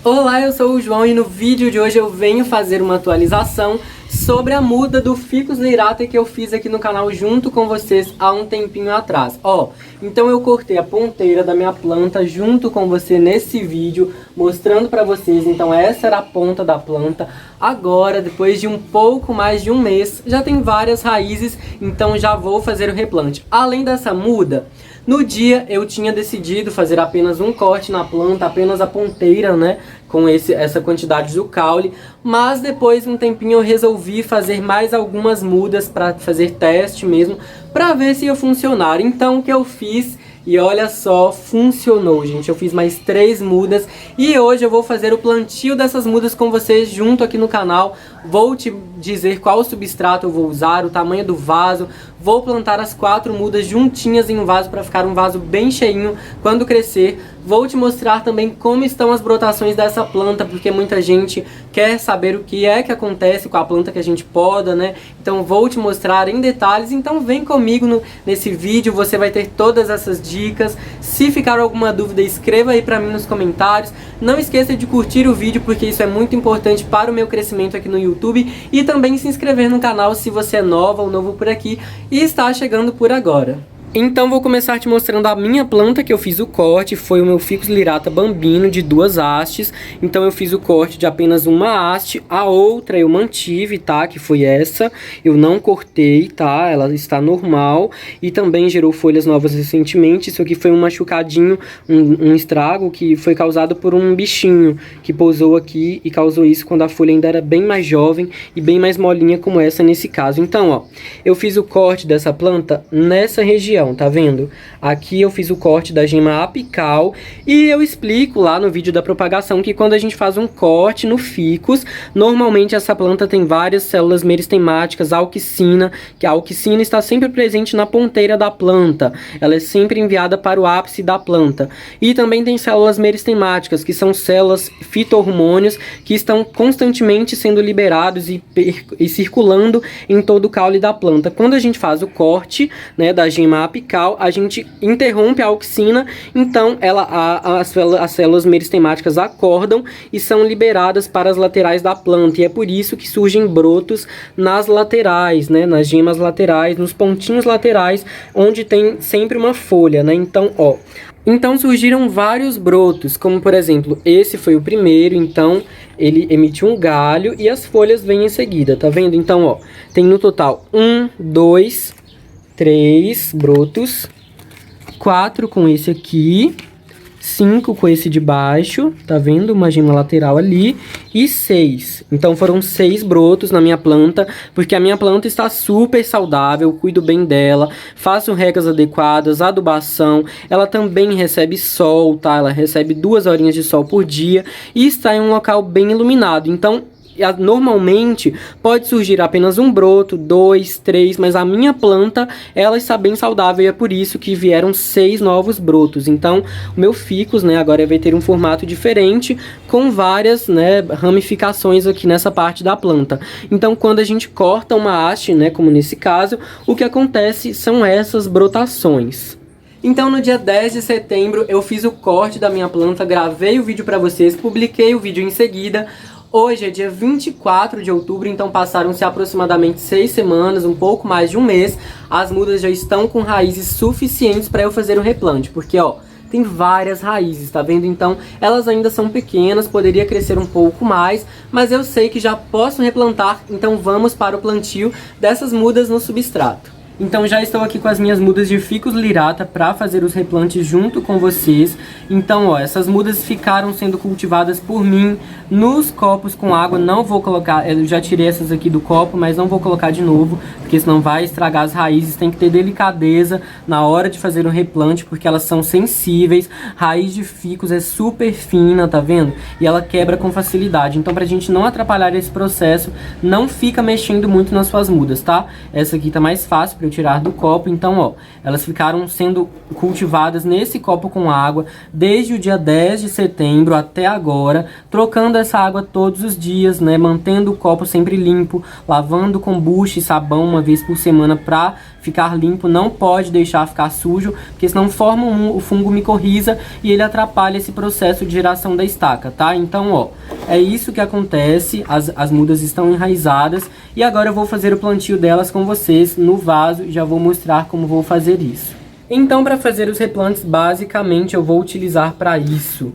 Olá, eu sou o João e no vídeo de hoje eu venho fazer uma atualização sobre a muda do Ficus lyrata que eu fiz aqui no canal junto com vocês há um tempinho atrás. Então eu cortei a ponteira da minha planta junto com você nesse vídeo, mostrando pra vocês. Então essa era a ponta da planta. Agora, depois de um pouco mais de um mês, já tem várias raízes, então já vou fazer o replante. Além dessa muda, no dia eu tinha decidido fazer apenas um corte na planta, apenas a ponteira, né, com essa quantidade do caule, mas depois de um tempinho eu resolvi fazer mais algumas mudas para fazer teste mesmo, para ver se ia funcionar. Então o que eu fiz, e olha só, funcionou, gente. Eu fiz mais 3 mudas e hoje eu vou fazer o plantio dessas mudas com vocês junto aqui no canal. Vou te dizer qual substrato eu vou usar, o tamanho do vaso. Vou plantar as 4 mudas juntinhas em um vaso para ficar um vaso bem cheinho quando crescer. Vou te mostrar também como estão as brotações dessa planta, porque muita gente quer saber o que é que acontece com a planta que a gente poda, né? Então vou te mostrar em detalhes, então vem comigo nesse vídeo, você vai ter todas essas dicas. Se ficar alguma dúvida, escreva aí pra mim nos comentários. Não esqueça de curtir o vídeo, porque isso é muito importante para o meu crescimento aqui no YouTube. E também se inscrever no canal se você é nova ou novo por aqui e está chegando por agora. Então vou começar te mostrando a minha planta que eu fiz o corte. Foi o meu Ficus lyrata bambino de 2 hastes. Então eu fiz o corte de apenas uma haste. A outra eu mantive, tá? Que foi essa. Eu não cortei, tá? Ela está normal. E também gerou folhas novas recentemente. Isso aqui foi um machucadinho, um estrago que foi causado por um bichinho que pousou aqui e causou isso quando a folha ainda era bem mais jovem e bem mais molinha como essa nesse caso. Então, ó, eu fiz o corte dessa planta nessa região. Tá vendo? Aqui eu fiz o corte da gema apical e eu explico lá no vídeo da propagação que quando a gente faz um corte no ficus, normalmente essa planta tem várias células meristemáticas, auxina, que a auxina está sempre presente na ponteira da planta, ela é sempre enviada para o ápice da planta. E também tem células meristemáticas, que são células fito-hormônios que estão constantemente sendo liberados e circulando em todo o caule da planta. Quando a gente faz o corte, né, da gema apical, a gente interrompe a auxina, então as células meristemáticas acordam e são liberadas para as laterais da planta, e é por isso que surgem brotos nas laterais, né, nas gemas laterais, nos pontinhos laterais, onde tem sempre uma folha, né? Então surgiram vários brotos, como por exemplo, esse foi o primeiro, então ele emitiu um galho e as folhas vêm em seguida, tá vendo? Então, ó, tem no total 1, 2, 3 brotos, 4 com esse aqui, 5 com esse de baixo, tá vendo? Uma gema lateral ali, e 6. Então foram 6 brotos na minha planta, porque a minha planta está super saudável, cuido bem dela, faço regas adequadas, adubação, ela também recebe sol, tá? Ela recebe 2 horinhas de sol por dia e está em um local bem iluminado. Então, normalmente pode surgir apenas um broto, 2, 3, mas a minha planta, ela está bem saudável e é por isso que vieram 6 novos brotos. Então o meu ficus, né, agora vai ter um formato diferente, com várias, né, ramificações aqui nessa parte da planta. Então quando a gente corta uma haste, né, como nesse caso, o que acontece são essas brotações. Então no dia 10 de setembro eu fiz o corte da minha planta, gravei o vídeo para vocês, publiquei o vídeo em seguida. Hoje é dia 24 de outubro, então passaram-se aproximadamente 6 semanas, um pouco mais de um mês. As mudas já estão com raízes suficientes para eu fazer o replante, porque ó, tem várias raízes, tá vendo? Então elas ainda são pequenas, poderia crescer um pouco mais, mas eu sei que já posso replantar, então vamos para o plantio dessas mudas no substrato. Então já estou aqui com as minhas mudas de Ficus lyrata para fazer os replantes junto com vocês. Então, ó, essas mudas ficaram sendo cultivadas por mim nos copos com água. Não vou colocar, eu já tirei essas aqui do copo, mas não vou colocar de novo, porque senão vai estragar as raízes. Tem que ter delicadeza na hora de fazer o replante, porque elas são sensíveis. Raiz de ficus é super fina, tá vendo? E ela quebra com facilidade. Então, pra gente não atrapalhar esse processo, não fica mexendo muito nas suas mudas, tá? Essa aqui tá mais fácil eu tirar do copo. Então, ó, elas ficaram sendo cultivadas nesse copo com água desde o dia 10 de setembro até agora, trocando essa água todos os dias, né, mantendo o copo sempre limpo, lavando com bucha e sabão uma vez por semana para ficar limpo. Não pode deixar ficar sujo, porque senão forma o fungo micorriza e ele atrapalha esse processo de geração da estaca, tá? Então, ó, é isso que acontece, as mudas estão enraizadas e agora eu vou fazer o plantio delas com vocês no vaso e já vou mostrar como vou fazer isso. Então, para fazer os replantes, basicamente eu vou utilizar para isso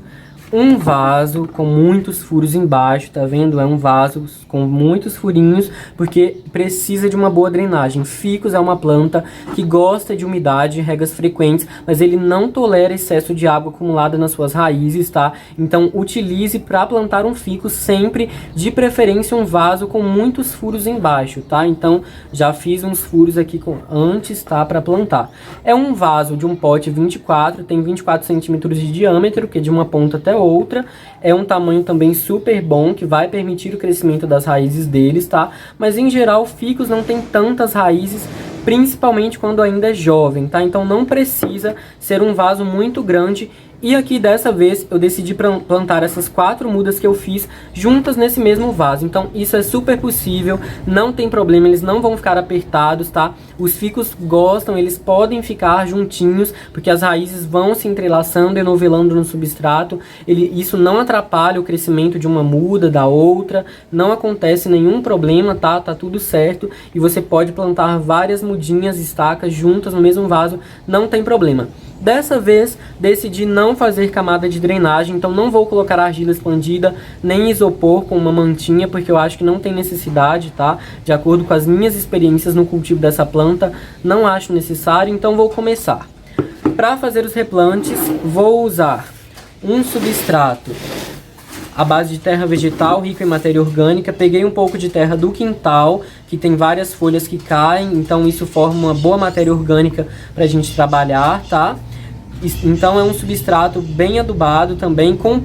um vaso com muitos furos embaixo, tá vendo? É um vaso com muitos furinhos, porque precisa de uma boa drenagem. Ficus é uma planta que gosta de umidade e regas frequentes, mas ele não tolera excesso de água acumulada nas suas raízes, tá? Então, utilize para plantar um ficus sempre, de preferência, um vaso com muitos furos embaixo, tá? Então, já fiz uns furos aqui antes, tá? Para plantar. É um vaso de um pote 24, tem 24 centímetros de diâmetro, que é de uma ponta até outra. É um tamanho também super bom, que vai permitir o crescimento das raízes deles, tá? Mas em geral o ficus não tem tantas raízes, principalmente quando ainda é jovem, tá? Então não precisa ser um vaso muito grande. E aqui dessa vez eu decidi plantar essas 4 mudas que eu fiz juntas nesse mesmo vaso. Então isso é super possível, não tem problema, eles não vão ficar apertados, tá? Os ficus gostam, eles podem ficar juntinhos, porque as raízes vão se entrelaçando e novelando no substrato. Isso não atrapalha o crescimento de uma muda da outra, não acontece nenhum problema, tá? Tá tudo certo. E você pode plantar várias mudinhas, estacas juntas no mesmo vaso, não tem problema. Dessa vez, decidi não fazer camada de drenagem, então não vou colocar argila expandida, nem isopor com uma mantinha, porque eu acho que não tem necessidade, tá? De acordo com as minhas experiências no cultivo dessa planta, não acho necessário, então vou começar. Para fazer os replantes, vou usar um substrato à base de terra vegetal, rico em matéria orgânica. Peguei um pouco de terra do quintal, que tem várias folhas que caem, então isso forma uma boa matéria orgânica para a gente trabalhar, tá? Então é um substrato bem adubado também, com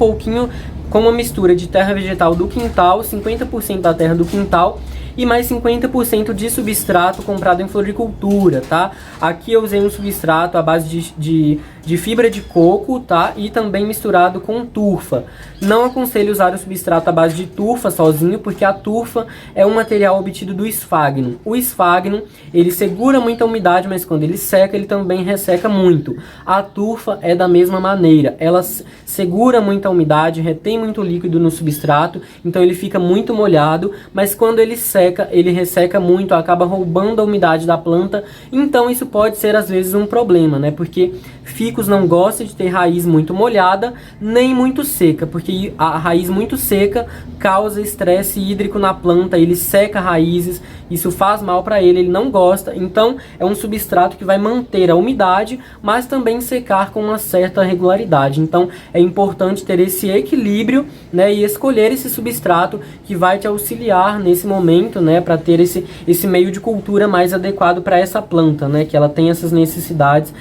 uma mistura de terra vegetal do quintal, 50% da terra do quintal e mais 50% de substrato comprado em floricultura, tá? Aqui eu usei um substrato à base de fibra de coco, tá? E também misturado com turfa. Não aconselho usar o substrato à base de turfa sozinho, porque a turfa é um material obtido do esfagno. O esfagno, ele segura muita umidade, mas quando ele seca, ele também resseca muito. A turfa é da mesma maneira. Ela segura muita umidade, retém muito líquido no substrato, então ele fica muito molhado, mas quando ele seca, ele resseca muito, acaba roubando a umidade da planta. Então isso pode ser às vezes um problema, né? Porque ficus não gosta de ter raiz muito molhada, nem muito seca, porque a raiz muito seca causa estresse hídrico na planta, ele seca raízes, isso faz mal para ele não gosta. Então é um substrato que vai manter a umidade, mas também secar com uma certa regularidade. Então é importante ter esse equilíbrio, né, e escolher esse substrato que vai te auxiliar nesse momento, né, para ter esse meio de cultura mais adequado para essa planta, né, que ela tem essas necessidades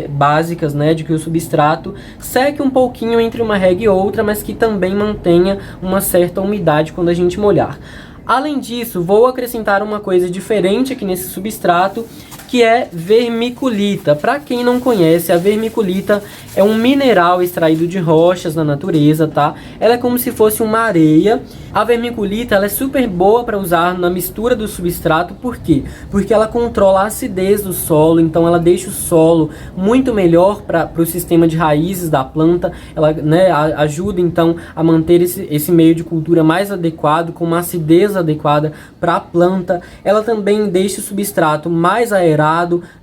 básicas, né, de que o substrato seque um pouquinho entre uma rega e outra, mas que também mantenha uma certa umidade quando a gente molhar. Além disso, vou acrescentar uma coisa diferente aqui nesse substrato, que é vermiculita. Para quem não conhece, a vermiculita é um mineral extraído de rochas na natureza, tá? Ela é como se fosse uma areia. A vermiculita, ela é super boa para usar na mistura do substrato. Por quê? Porque ela controla a acidez do solo, então ela deixa o solo muito melhor para o sistema de raízes da planta. Ela, né, ajuda então a manter esse meio de cultura mais adequado, com uma acidez adequada para a planta. Ela também deixa o substrato mais aerado,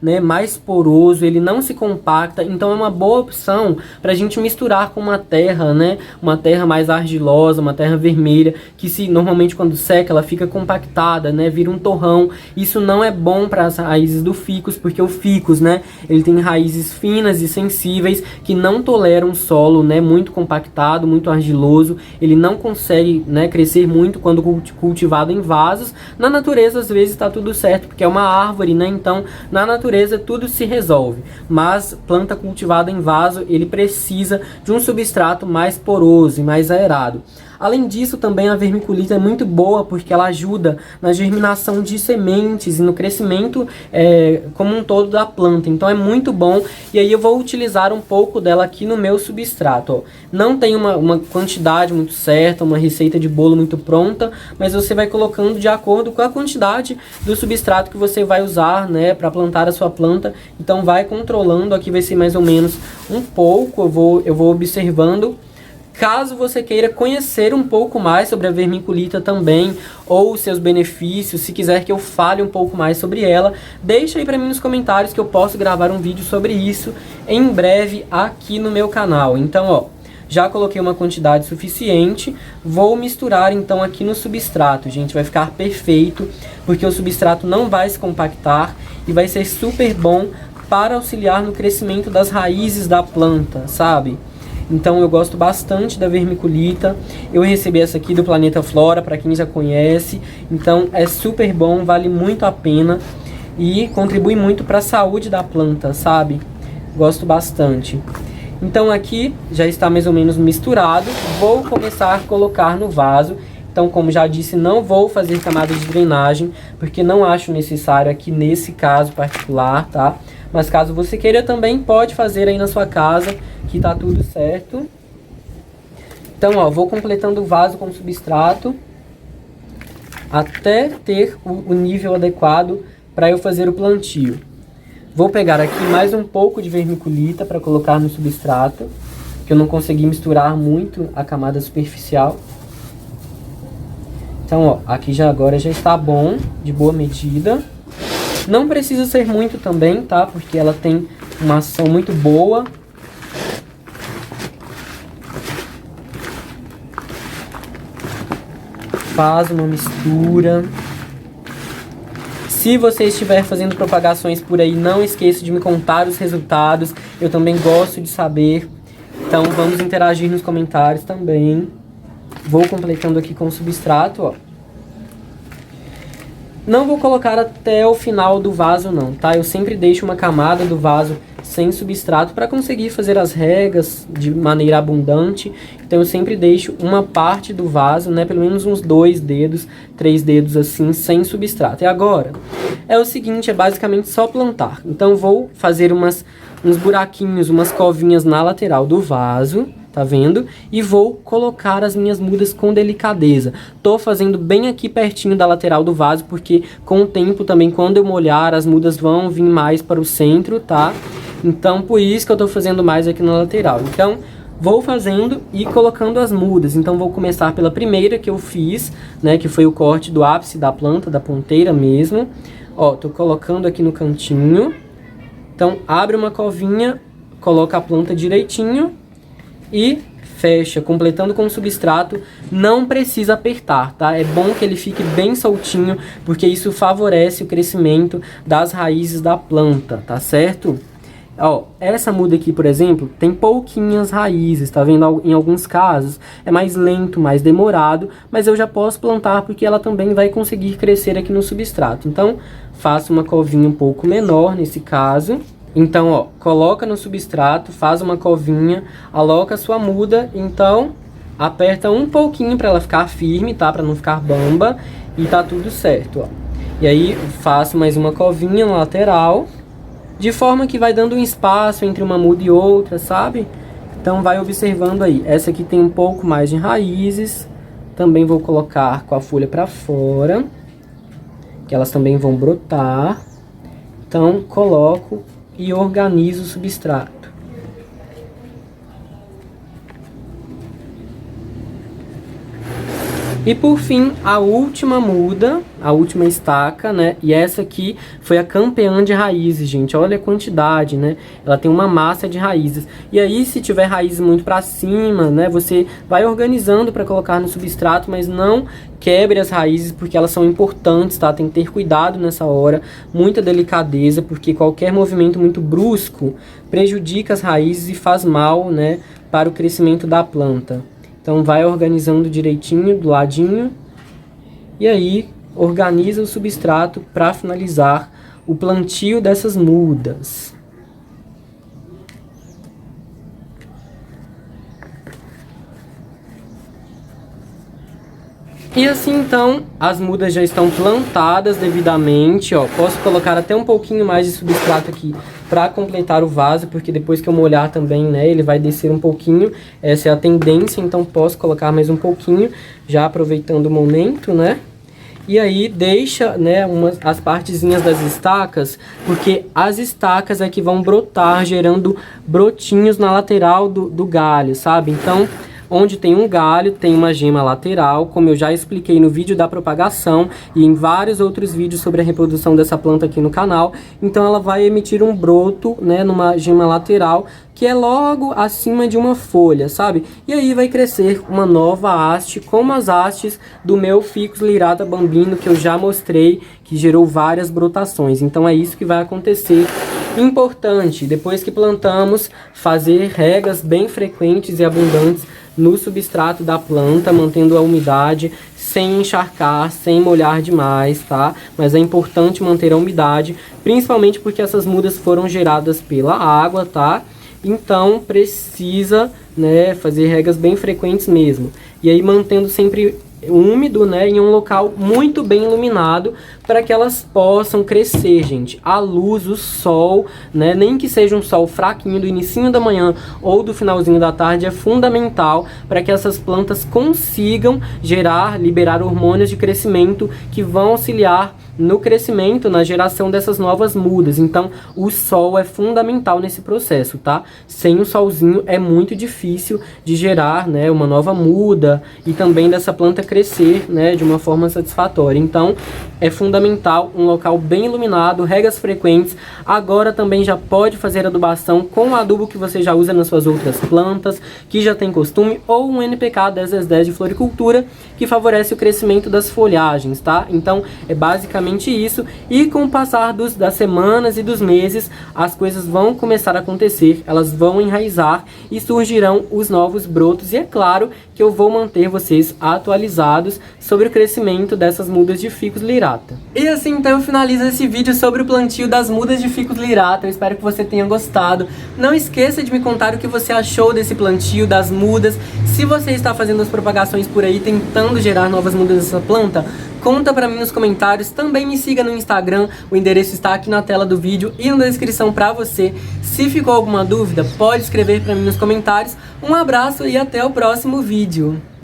né, mais poroso, ele não se compacta, então é uma boa opção para a gente misturar com uma terra, né, uma terra mais argilosa, uma terra vermelha, que normalmente quando seca ela fica compactada, né, vira um torrão. Isso não é bom para as raízes do ficus, porque o ficus, né, ele tem raízes finas e sensíveis que não toleram solo, né, muito compactado, muito argiloso. Ele não consegue, né, crescer muito quando cultivado em vasos. Na natureza às vezes está tudo certo, porque é uma árvore, né, então na natureza tudo se resolve, mas planta cultivada em vaso, ele precisa de um substrato mais poroso e mais aerado. Além disso, também a vermiculita é muito boa porque ela ajuda na germinação de sementes e no crescimento como um todo da planta. Então é muito bom. E aí eu vou utilizar um pouco dela aqui no meu substrato. Ó. Não tem uma quantidade muito certa, uma receita de bolo muito pronta, mas você vai colocando de acordo com a quantidade do substrato que você vai usar, né, para plantar a sua planta. Então vai controlando, aqui vai ser mais ou menos um pouco, eu vou observando. Caso você queira conhecer um pouco mais sobre a vermiculita também, ou seus benefícios, se quiser que eu fale um pouco mais sobre ela, deixa aí para mim nos comentários que eu posso gravar um vídeo sobre isso em breve aqui no meu canal. Então, ó, já coloquei uma quantidade suficiente, vou misturar então aqui no substrato, gente, vai ficar perfeito, porque o substrato não vai se compactar e vai ser super bom para auxiliar no crescimento das raízes da planta, sabe? Então eu gosto bastante da vermiculita. Eu recebi essa aqui do Planeta Flora, para quem já conhece. Então é super bom, vale muito a pena e contribui muito para a saúde da planta, sabe? Gosto bastante. Então aqui já está mais ou menos misturado. Vou começar a colocar no vaso. Então, como já disse, não vou fazer camada de drenagem, porque não acho necessário aqui nesse caso particular, tá? Mas caso você queira também, pode fazer aí na sua casa, que tá tudo certo. Então, ó, vou completando o vaso com substrato até ter o nível adequado para eu fazer o plantio. Vou pegar aqui mais um pouco de vermiculita para colocar no substrato, que eu não consegui misturar muito a camada superficial. Então, ó, aqui agora já está bom, de boa medida. Não precisa ser muito também, tá? Porque ela tem uma ação muito boa. Faz uma mistura. Se você estiver fazendo propagações por aí, não esqueça de me contar os resultados. Eu também gosto de saber. Então vamos interagir nos comentários também. Vou completando aqui com o substrato, ó. Não vou colocar até o final do vaso não, tá? Eu sempre deixo uma camada do vaso sem substrato para conseguir fazer as regas de maneira abundante. Então eu sempre deixo uma parte do vaso, né? Pelo menos uns 2 dedos, 3 dedos assim, sem substrato. E agora é o seguinte, é basicamente só plantar. Então vou fazer uns buraquinhos, umas covinhas na lateral do vaso. Tá vendo? E vou colocar as minhas mudas com delicadeza. Tô fazendo bem aqui pertinho da lateral do vaso, porque com o tempo também, quando eu molhar, as mudas vão vir mais para o centro, tá? Então, por isso que eu tô fazendo mais aqui na lateral. Então, vou fazendo e colocando as mudas. Então, vou começar pela primeira que eu fiz, né? Que foi o corte do ápice da planta, da ponteira mesmo. Ó, tô colocando aqui no cantinho. Então, abre uma covinha, coloca a planta direitinho e fecha, completando com o substrato. Não precisa apertar, tá? É bom que ele fique bem soltinho, porque isso favorece o crescimento das raízes da planta, tá certo? Ó, essa muda aqui, por exemplo, tem pouquinhas raízes, tá vendo? Em alguns casos é mais lento, mais demorado, mas eu já posso plantar porque ela também vai conseguir crescer aqui no substrato. Então, faço uma covinha um pouco menor nesse caso. Então, ó, coloca no substrato, faz uma covinha, aloca a sua muda, então aperta um pouquinho para ela ficar firme, tá? Para não ficar bamba e tá tudo certo, ó. E aí faço mais uma covinha na lateral, de forma que vai dando um espaço entre uma muda e outra, sabe? Então vai observando aí. Essa aqui tem um pouco mais de raízes, também vou colocar com a folha para fora, que elas também vão brotar. Então coloco e organizo o substrato. E por fim, a última muda, a última estaca, né? E essa aqui foi a campeã de raízes, gente. Olha a quantidade, né? Ela tem uma massa de raízes. E aí, se tiver raízes muito para cima, né? Você vai organizando para colocar no substrato, mas não quebre as raízes, porque elas são importantes, tá? Tem que ter cuidado nessa hora, muita delicadeza, porque qualquer movimento muito brusco prejudica as raízes e faz mal, né? Para o crescimento da planta. Então vai organizando direitinho do ladinho e aí organiza o substrato para finalizar o plantio dessas mudas. E assim então, as mudas já estão plantadas devidamente, ó. Posso colocar até um pouquinho mais de substrato aqui para completar o vaso, porque depois que eu molhar também, né, ele vai descer um pouquinho. Essa é a tendência, então posso colocar mais um pouquinho, já aproveitando o momento, né? E aí deixa, né, as partezinhas das estacas, porque as estacas é que vão brotar, gerando brotinhos na lateral do galho, sabe? Então, onde tem um galho, tem uma gema lateral, como eu já expliquei no vídeo da propagação e em vários outros vídeos sobre a reprodução dessa planta aqui no canal. Então ela vai emitir um broto, né, numa gema lateral, que é logo acima de uma folha, sabe? E aí vai crescer uma nova haste, como as hastes do meu Ficus lyrata bambino, que eu já mostrei, que gerou várias brotações. Então é isso que vai acontecer. Importante, depois que plantamos, fazer regas bem frequentes e abundantes no substrato da planta, mantendo a umidade, sem encharcar, sem molhar demais, tá? Mas é importante manter a umidade, principalmente porque essas mudas foram geradas pela água, tá? Então precisa, né, fazer regas bem frequentes mesmo. E aí mantendo sempre úmido, né, em um local muito bem iluminado, para que elas possam crescer, gente. A luz, o sol, né, nem que seja um sol fraquinho do inicinho da manhã ou do finalzinho da tarde, é fundamental para que essas plantas consigam liberar hormônios de crescimento que vão auxiliar no crescimento, na geração dessas novas mudas. Então, o sol é fundamental nesse processo, tá? Sem o solzinho é muito difícil de gerar, né, uma nova muda e também dessa planta crescer, né, de uma forma satisfatória. Então, é fundamental um local bem iluminado, regas frequentes. Agora também já pode fazer adubação com o adubo que você já usa nas suas outras plantas, que já tem costume, ou um NPK 10/10 de floricultura, que favorece o crescimento das folhagens, tá? Então, é basicamente isso, e com o passar das semanas e dos meses, as coisas vão começar a acontecer, elas vão enraizar e surgirão os novos brotos, e é claro que eu vou manter vocês atualizados sobre o crescimento dessas mudas de Ficus lyrata. E assim então eu finalizo esse vídeo sobre o plantio das mudas de Ficus lyrata. Eu espero que você tenha gostado. Não esqueça de me contar o que você achou desse plantio, das mudas. Se você está fazendo as propagações por aí, tentando gerar novas mudas dessa planta, conta pra mim nos comentários. Também me siga no Instagram, o endereço está aqui na tela do vídeo e na descrição pra você. Se ficou alguma dúvida, pode escrever pra mim nos comentários. Um abraço e até o próximo vídeo.